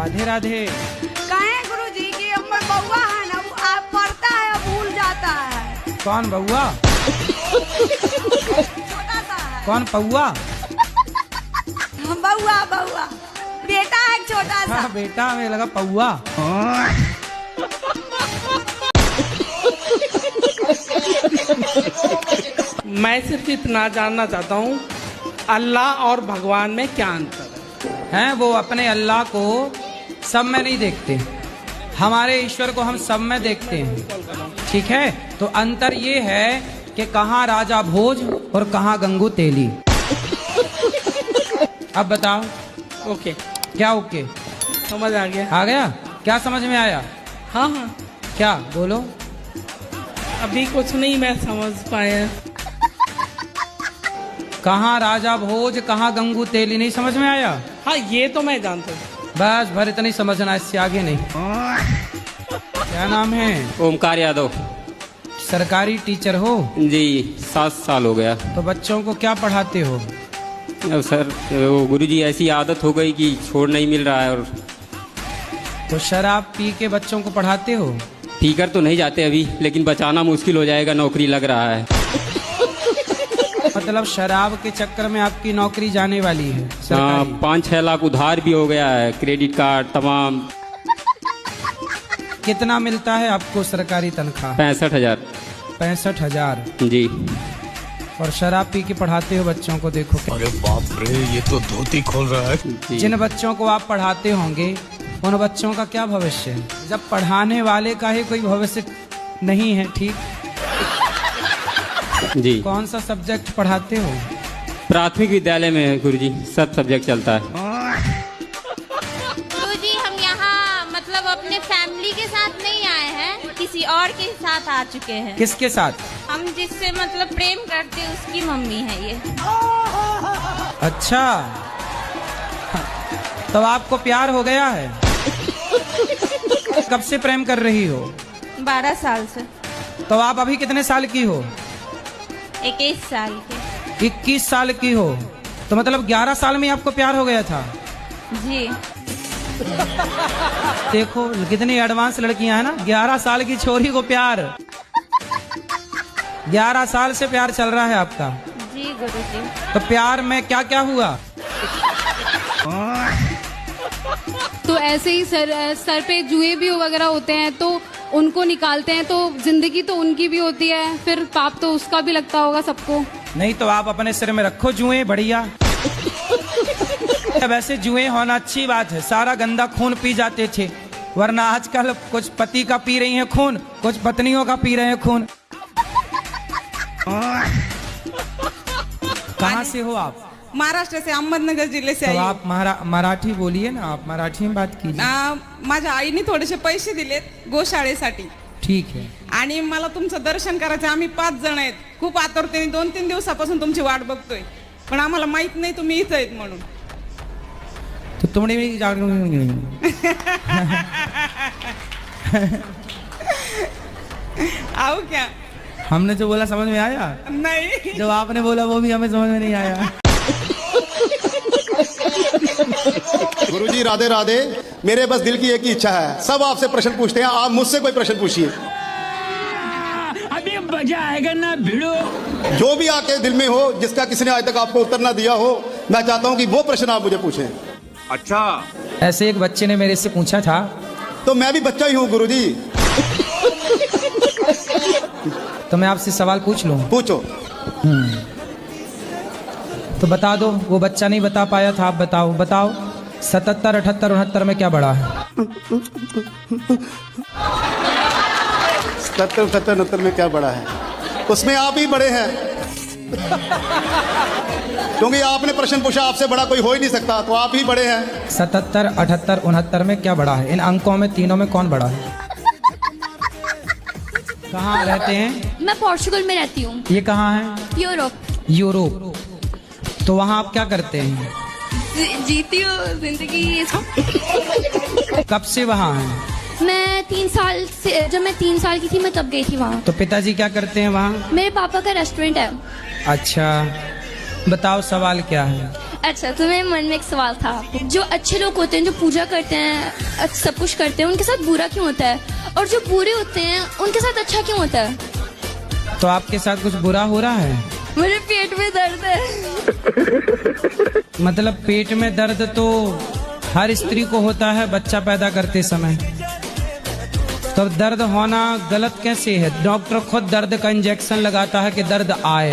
राधे राधे। कहे गुरुजी की अम्मा बउआ है ना, वो आप पढ़ता है भूल जाता है। कौन बउआ? छोटा सा है। कौन पौआ? बउआ बउआ बेटा है छोटा सा। हाँ बेटा, हमें लगा पौआ। मैं सिर्फ इतना जानना चाहता हूँ, अल्लाह और भगवान में क्या अंतर हैं? वो अपने अल्लाह को सब में नहीं देखते, हमारे ईश्वर को हम सब में देखते हैं। ठीक है, तो अंतर ये है कि कहाँ राजा भोज और कहाँ गंगू तेली। अब बताओ। ओके, क्या ओके? समझ आ गया। आ गया? क्या समझ में आया? हाँ हाँ, क्या बोलो? अभी कुछ नहीं मैं समझ पाया। कहाँ राजा भोज कहाँ गंगू तेली, नहीं समझ में आया? हाँ ये तो मैं जानता हूँ। बस भर इतनी समझना, इससे आगे नहीं। क्या नाम है? ओमकार यादव। सरकारी टीचर हो? जी 7 साल हो गया। तो बच्चों को क्या पढ़ाते हो? अब सर वो गुरुजी ऐसी आदत हो गई कि छोड़ नहीं मिल रहा है। और तो शराब पी के बच्चों को पढ़ाते हो? पीकर तो नहीं जाते अभी, लेकिन बचाना मुश्किल हो जाएगा, नौकरी लग रहा है। मतलब शराब के चक्कर में आपकी नौकरी जाने वाली है? हाँ, सरकारी। 5-6 लाख उधार भी हो गया है, क्रेडिट कार्ड तमाम। कितना मिलता है आपको सरकारी तनख्वाह? 65,000। 65,000। जी। और शराब पी के पढ़ाते हो बच्चों को? देखो अरे बाप रे, ये तो धोती खोल रहा है। जी। जिन बच्चों को आप पढ़ाते होंगे उन बच्चों का क्या भविष्य है, जब पढ़ाने वाले का ही कोई भविष्य नहीं है? ठीक। जी। कौन सा सब्जेक्ट पढ़ाते हो? प्राथमिक विद्यालय में गुरुजी सब सब्जेक्ट चलता है। गुरुजी हम यहाँ मतलब अपने फैमिली के साथ नहीं आए हैं, किसी और के साथ आ चुके हैं। किसके साथ? हम जिससे मतलब प्रेम करते हैं उसकी मम्मी है ये। अच्छा, तो आपको प्यार हो गया है? कब से प्रेम कर रही हो? 12 साल से। तो आप अभी कितने साल की हो? 21 साल के। 21 साल की हो, तो मतलब 11 साल में आपको प्यार हो गया था? जी। देखो कितनी एडवांस लड़कियां हैं ना, 11 साल की छोरी को प्यार। 11 साल से प्यार चल रहा है आपका? जी गुरुजी। तो प्यार में क्या क्या हुआ? तो ऐसे ही सर पे जुए भी वगैरह होते हैं तो उनको निकालते हैं, तो जिंदगी तो उनकी भी होती है, फिर पाप तो उसका भी लगता होगा सबको। नहीं तो आप अपने सिर में रखो जुए, बढ़िया। वैसे जुए होना अच्छी बात है, सारा गंदा खून पी जाते थे, वरना आजकल कुछ पति का पी रही हैं खून, कुछ पत्नियों का पी रहे हैं खून। कहाँ से हो आप? महाराष्ट्र से, अहमदनगर जिल्हे से तो आई. आप मराठी बोलिए ना, आप मराठी में बात कीजिए। माझ्या आईने थोडेसे पैसे दिलेत गोशाळेसाठी. ठीक है. आणि मला तुमचं दर्शन करायचं. आम्ही 5 जण आहेत. खूप आतुरतेने 2-3 दिवसापासून तुमची वाट बघतोय, पण आम्हाला माहित नाही तुम्ही इथं आहेत म्हणून. तो तुमने भी आओ क्या? हमने जो बोला समझ में आया? नहीं. जो आपने बोला वो भी हमें समझ में नहीं आया। गुरुजी राधे राधे। मेरे बस दिल की एक ही इच्छा है, सब आपसे प्रश्न पूछते हैं, आप मुझसे कोई प्रश्न पूछिए। अभी मजा आएगा ना भिड़ो। जो भी आपके दिल में हो, जिसका किसी ने आज तक आपको उत्तर ना दिया हो, मैं चाहता हूं कि वो प्रश्न आप मुझे पूछें। अच्छा, ऐसे एक बच्चे ने मेरे से पूछा था। तो मैं भी बच्चा ही हूँ गुरुजी। तो मैं आपसे सवाल पूछ लूं? पूछो। तो बता दो, वो बच्चा नहीं बता पाया था, आप बताओ। बताओ 77, 78, 69 में क्या बड़ा है? 77, 78, 69 में क्या बड़ा है? उसमें आप ही बड़े हैं, क्योंकि आपने प्रश्न पूछा, आपसे बड़ा कोई हो ही नहीं सकता, तो आप ही बड़े हैं। 77, 78, 69 में क्या बड़ा है? इन अंकों में तीनों में कौन बड़ा है? कहाँ रहते हैं? मैं पोर्चुगल में रहती हूँ। ये कहाँ है? यूरोप। यूरोप। तो वहाँ आप क्या करते हैं? जीती हूँ जिंदगी। कब से वहाँ हैं? मैं 3 साल से, जब मैं 3 साल की थी मैं तब गई थी वहाँ। तो पिताजी क्या करते हैं वहाँ? मेरे पापा का रेस्टोरेंट है। अच्छा, बताओ सवाल क्या है? अच्छा, तो मेरे मन में एक सवाल था। जो अच्छे लोग होते हैं, जो पूजा करते हैं, सब कुछ करते हैं, उनके साथ बुरा क्यों होता है? और जो बुरे होते हैं उनके साथ अच्छा क्यों होता है? तो आपके साथ कुछ बुरा हो रहा है? मेरे पेट में दर्द है। मतलब पेट में दर्द तो हर स्त्री को होता है बच्चा पैदा करते समय। तो दर्द होना गलत कैसे है? डॉक्टर खुद दर्द का इंजेक्शन लगाता है कि दर्द आए।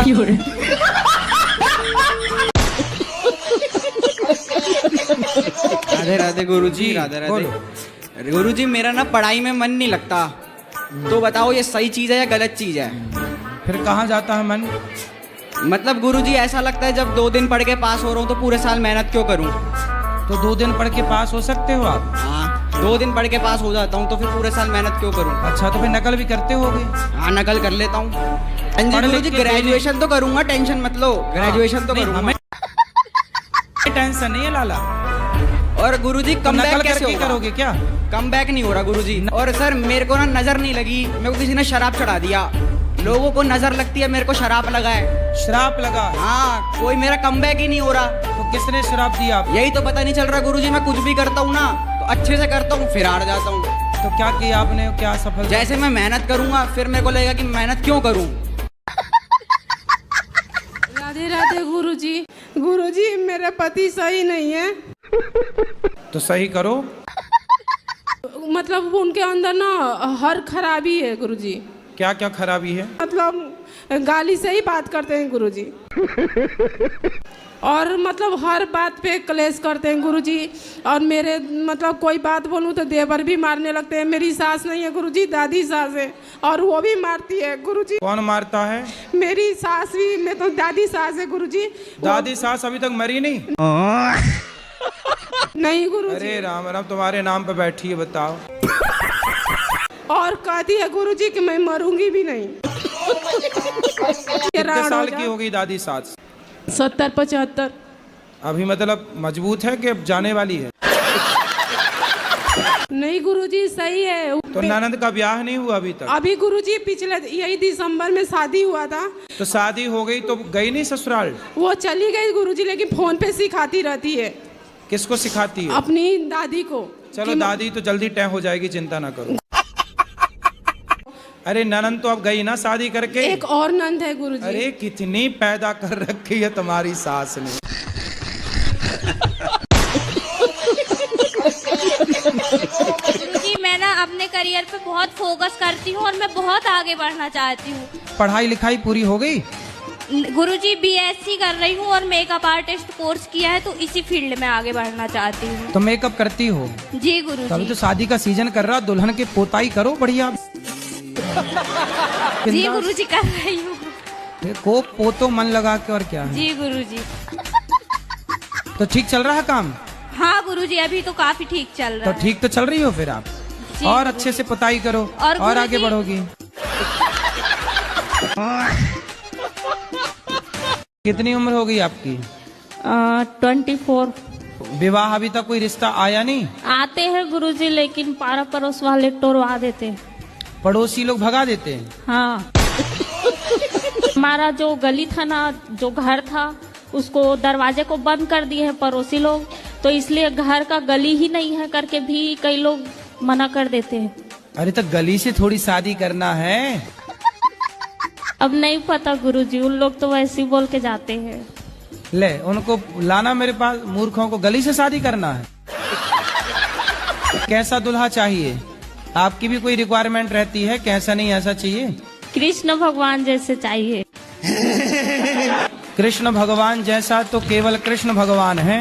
राधे राधे गुरुजी, राधे राधे। गुरुजी, मेरा ना पढ़ाई में मन नहीं लगता, तो बताओ ये सही चीज है या गलत चीज है? फिर कहाँ जाता है मन? मतलब गुरुजी, ऐसा लगता है जब 2 दिन पढ़ के पास हो रहा हूँ तो पूरे साल मेहनत क्यों करूँ? तो 2 दिन पढ़ के पास हो सकते हो आप? हाँ, 2 दिन पढ़ के पास हो जाता हूँ तो फिर पूरे साल मेहनत क्यों करूँ? अच्छा, तो फिर नकल भी करते होगे? हाँ, नकल कर लेता हूँ। गुरुजी, ग्रेजुएशन तो करूंगा, टेंशन मत लो, ग्रेजुएशन तो करूंगा। हमें टेंशन नहीं है लाला। और गुरुजी कमबैक कैसे होगा? करोगे क्या? कमबैक नहीं हो रहा गुरुजी। और सर, मेरे को ना नजर नहीं लगी, मेरे को किसी ने शराब चढ़ा दिया। लोगों को नजर लगती है, मेरे को शराब लगा है। शराब लगा? हाँ, कोई मेरा कमबैक ही नहीं हो रहा। तो किसने शराब दिया? यही तो पता नहीं चल रहा गुरुजी। मैं कुछ भी करता हूँ ना तो अच्छे से करता हूँ, फिर हार जाता हूँ। तो क्या किया आपने? क्या सफल? जैसे मैं मेहनत करूंगा फिर मेरे को लगेगा कि मेहनत क्यों करूँ। राधे राधे गुरुजी। गुरुजी, मेरे पति सही नहीं है। तो सही करो। मतलब उनके अंदर ना हर खराबी है गुरुजी। क्या क्या खराबी है? मतलब गाली से ही बात करते हैं गुरुजी। और मतलब हर बात पे क्लेश करते हैं गुरुजी। और मेरे मतलब कोई बात बोलूं तो देवर भी मारने लगते हैं। मेरी सास नहीं है गुरुजी, दादी सास है, और वो भी मारती है गुरुजी। कौन मारता है? मेरी सास भी, मैं तो दादी सास है गुरुजी। दादी सास अभी तक मरी नहीं? नहीं गुरुजी। अरे राम राम, तुम्हारे नाम पे बैठी है, बताओ। और कहती है गुरुजी कि मैं मरूंगी भी नहीं। कितने साल की हो गई दादी सास? 70-75। अभी मतलब मजबूत है कि अब जाने वाली है? नहीं गुरुजी, सही है। तो ननद का ब्याह नहीं हुआ अभी तक? अभी गुरुजी पिछले यही दिसंबर में शादी हुआ था। तो शादी हो गई तो गई नहीं ससुराल? वो चली गई गुरुजी, लेकिन फोन पे सिखाती रहती है। किसको सिखाती है? अपनी दादी को। चलो, दादी तो जल्दी तय हो जाएगी, चिंता ना करो। अरे ननद तो अब गई ना शादी करके? एक और नंद है गुरुजी। अरे कितनी पैदा कर रखी है तुम्हारी सास ने। गुरुजी, मैं ना अपने करियर पे बहुत फोकस करती हूँ और मैं बहुत आगे बढ़ना चाहती हूँ। पढ़ाई लिखाई पूरी हो गई? गुरुजी, BSc कर रही हूँ और मेकअप आर्टिस्ट कोर्स किया है, तो इसी फील्ड में आगे बढ़ना चाहती हूँ। तो मेकअप करती हो? जी गुरुजी। अभी तो शादी का सीजन कर रहा, दुल्हन के पोताई करो बढ़िया। जी गुरुजी, कर रही हूँ। देखो, पोतो मन लगा के, और क्या है। जी गुरुजी। तो ठीक चल रहा है काम? हाँ गुरुजी, अभी तो काफी ठीक चल रहा तो है। ठीक तो चल रही हो फिर आप? और अच्छे से पोताई करो और आगे बढ़ोगी। कितनी उम्र हो गई आपकी? 24। विवाह अभी तक कोई रिश्ता आया नहीं? आते हैं गुरुजी, लेकिन पारा पड़ोस वाले टोरवा देते हैं। पड़ोसी लोग भगा देते हैं? हाँ। हमारा जो गली था ना, जो घर था, उसको दरवाजे को बंद कर दिए हैं पड़ोसी लोग, तो इसलिए घर का गली ही नहीं है करके भी कई लोग मना कर देते हैं। अरे तो गली से थोड़ी शादी करना है। अब नहीं पता गुरुजी, उन लोग तो वैसे ही बोल के जाते हैं। ले, उनको लाना मेरे पास। मूर्खों को गली से शादी करना है? कैसा दूल्हा चाहिए? आपकी भी कोई रिक्वायरमेंट रहती है? कैसा नहीं ऐसा चाहिए? कृष्ण भगवान जैसे चाहिए। कृष्ण भगवान जैसा तो केवल कृष्ण भगवान है,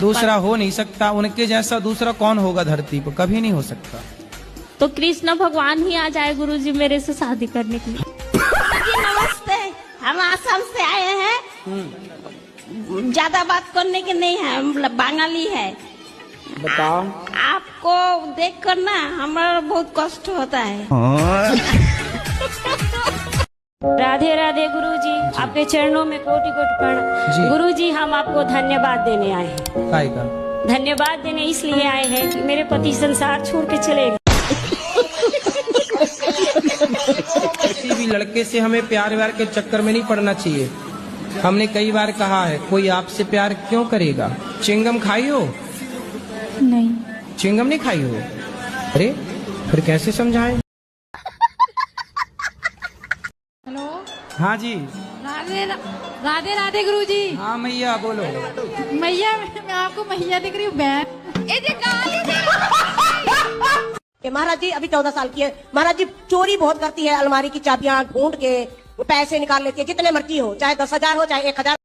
दूसरा हो नहीं सकता। उनके जैसा दूसरा कौन होगा धरती पर? कभी नहीं हो सकता। तो कृष्ण भगवान ही आ जाए गुरुजी मेरे से शादी करने के लिए। नमस्ते, हम आसाम से आए हैं। ज्यादा बात करने के नहीं है, हम बंगाली है। बताओ। आपको देख कर ना हमारा बहुत कष्ट होता है। राधे राधे गुरुजी, आपके चरणों में कोटि कोटि प्रणाम। गुरुजी, हम आपको धन्यवाद देने आए हैं। काय का धन्यवाद देने इसलिए आए हैं कि मेरे पति संसार छोड़ के चले गए। किसी भी लड़के से हमें प्यार व्यार के चक्कर में नहीं पड़ना चाहिए। हमने कई बार कहा है, कोई आपसे प्यार क्यों करेगा? चिंगम खाई हो? नहीं। चिंगम नहीं खाई हो? अरे फिर कैसे समझाए? हेलो। हाँ जी। राधे राधे राधे गुरुजी। हाँ मैया बोलो। मैया मैं आपको मैया दिख रही हूँ, बहन। ए जी गाली दे। महाराज जी अभी 14 साल की है। महाराज जी चोरी बहुत करती है, अलमारी की चाबियां ढूंढ के पैसे निकाल लेती है, जितने मर्जी हो, चाहे 10,000 हो चाहे 1,000।